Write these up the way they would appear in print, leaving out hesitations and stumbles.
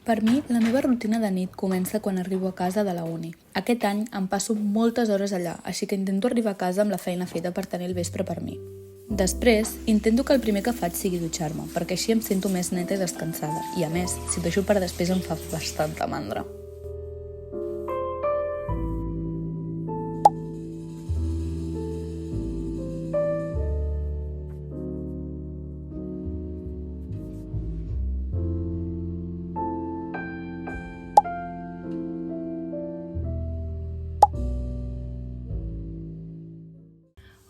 Per mi, la meva rutina de nit comença quan arribo a casa de la uni. Aquest any em passo moltes hores allà, així que intento arribar a casa amb la feina feta per tenir el vespre per mi. Després, intento que el primer que faig sigui dutxar-me, perquè així em sento més neta i descansada. I a més, si ho deixo per després em fa bastanta mandra.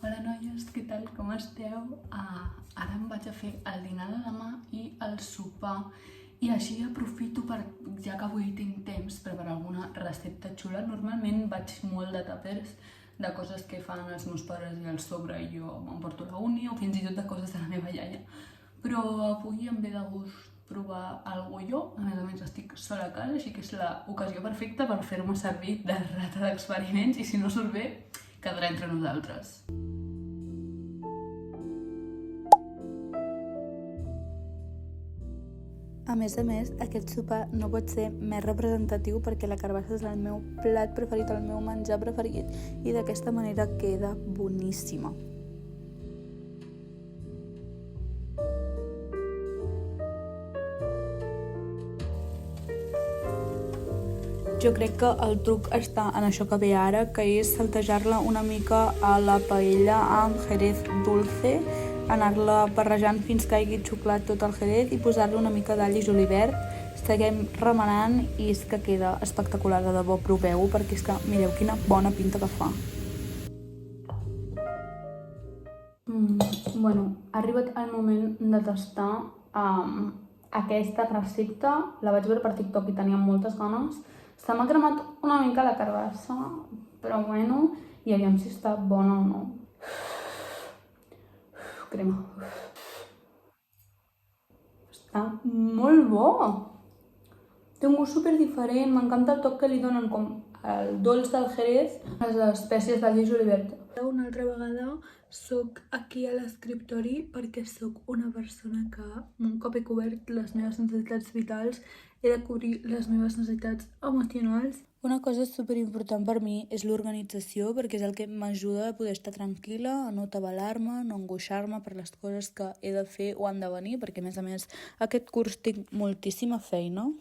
Hola noies, què tal? Com esteu? Ara em vaig a fer el dinar de demà i el sopar. I així aprofito per, ja que avui tinc temps, preparar alguna recepta xula. Normalment vaig molt de tàpers de coses que fan els meus pares i el sogre i jo m'emporto a la uni, o fins i tot de coses de la meva iaia. Però avui em ve de gust provar alguna jo. A més estic sola a casa, així que és l'ocasió perfecta per fer-me servir de rata d'experiments, i si no surt bé, quedarà entre nosaltres. A més, aquest sopar no pot ser més representatiu perquè la carbassa és el meu plat preferit, el meu menjar preferit, i d'aquesta manera queda boníssima. Jo crec que el truc està en això que ve ara, que és saltejar-la una mica a la paella amb jerez dulce, anar-la barrejant fins que hagi xuclat tot el jerez i posar-li una mica d'all i julivert. Seguim remenant i és que queda espectacular, de debò, proveu-ho, perquè és que mireu quina bona pinta que fa. Bueno, ha arribat el moment de tastar aquesta recepta. La vaig veure per TikTok i tenia moltes ganes. Se m'ha cremat una mica la carbassa, però bueno, i aviam si està bona o no. Crema. Està molt bo. Té un gust super diferent. M'encanta el toc que li donen, com el dolç del jerez, les espècies d'all i julivert. Una altra vegada soc aquí a l'escriptori perquè soc una persona que, un cop he cobert les meves necessitats vitals, he de cobrir les meves necessitats emocionals. Una cosa superimportant per mi és l'organització, perquè és el que m'ajuda a poder estar tranquil·la, a no atabalar-me, no angoixar-me per les coses que he de fer o han de venir, perquè a més aquest curs tinc moltíssima feina.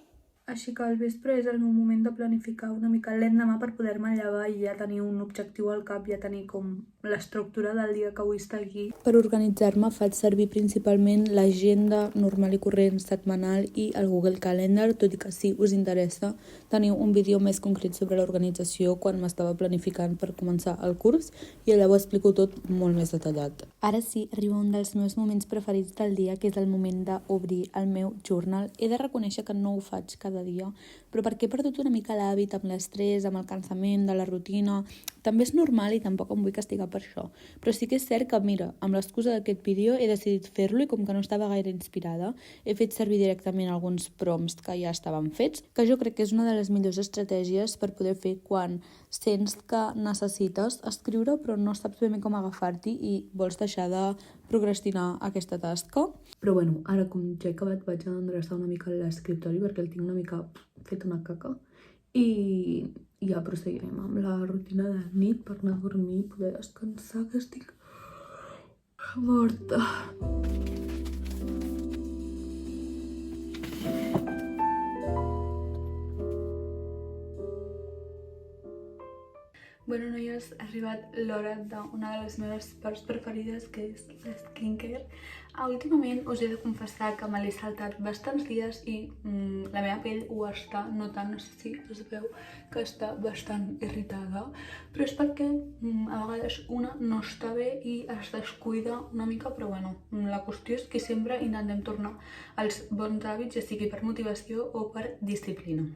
Així que al vespre és el meu moment de planificar una mica l'endemà per poder-me llevar i ja tenir un objectiu al cap, ja tenir com l'estructura del dia que vull estar aquí. Per organitzar-me faig servir principalment l'agenda normal i corrent setmanal i el Google Calendar, tot i que si us interessa teniu un vídeo més concret sobre l'organització quan m'estava planificant per començar el curs, i allà ho explico tot molt més detallat. Ara sí, arriba un dels meus moments preferits del dia, que és el moment d'obrir el meu journal. He de reconèixer que no ho faig cada dia, però perquè he perdut una mica l'hàbit amb l'estrès, amb el cansament de la rutina. També és normal i tampoc em vull castigar per això, però sí que és cert que, mira, amb l'excusa d'aquest vídeo he decidit fer-lo, i com que no estava gaire inspirada, he fet servir directament alguns prompts que ja estaven fets, que jo crec que és una de les millors estratègies per poder fer quan sents que necessites escriure però no saps ben bé com agafar-t'hi i vols deixar de procrastinar aquesta tasca. Però bueno, ara com ja he acabat vaig a endreçar una mica l'escriptori perquè el tinc una mica fet una caca, i ja proseguirem amb la rutina de nit per anar a dormir i poder descansar, que estic morta. Bueno, noies, ha arribat l'hora d'una de les meves parts preferides, que és l'skincare. Últimament us he de confessar que me l'he saltat bastants dies i la meva pell ho està notant. No sé si es veu que està bastant irritada, però és perquè a vegades una no està bé i es descuida una mica, però bueno, la qüestió és que sempre intentem tornar als bons hàbits, ja sigui per motivació o per disciplina.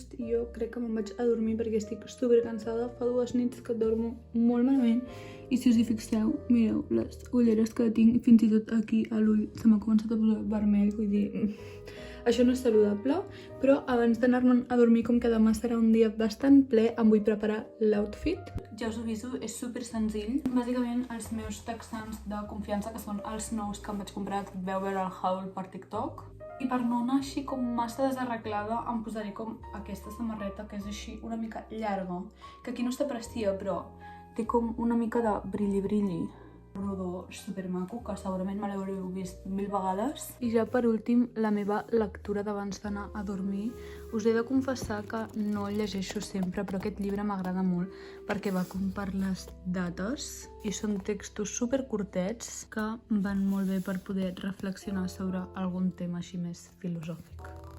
just jo crec que me'n vaig a dormir perquè estic super cansada. Fa 2 nits que dormo molt malament i si us hi fixeu, mireu les ulleres que tinc, fins i tot aquí a l'ull se m'ha començat a posar vermell, vull dir, això no és saludable, però abans d'anar-me'n a dormir, com que demà serà un dia bastant ple, em vull preparar l'outfit. Ja us ho aviso, és super senzill. Bàsicament, els meus texans de confiança, que són els nous que em vaig comprar, que veu veure el haul per TikTok. I per no anar així com massa desarreglada, em posaré com aquesta samarreta, que és així una mica llarga, que aquí no s'aprecia, però té com una mica de brilli-brilli. Rodó supermaco, que segurament me l'haureu vist 1000 vegades. I ja per últim, la meva lectura d'abans d'anar a dormir. Us he de confessar que no el llegeixo sempre, però aquest llibre m'agrada molt perquè va com per les dates i són textos supercurtets que van molt bé per poder reflexionar sobre algun tema així més filosòfic.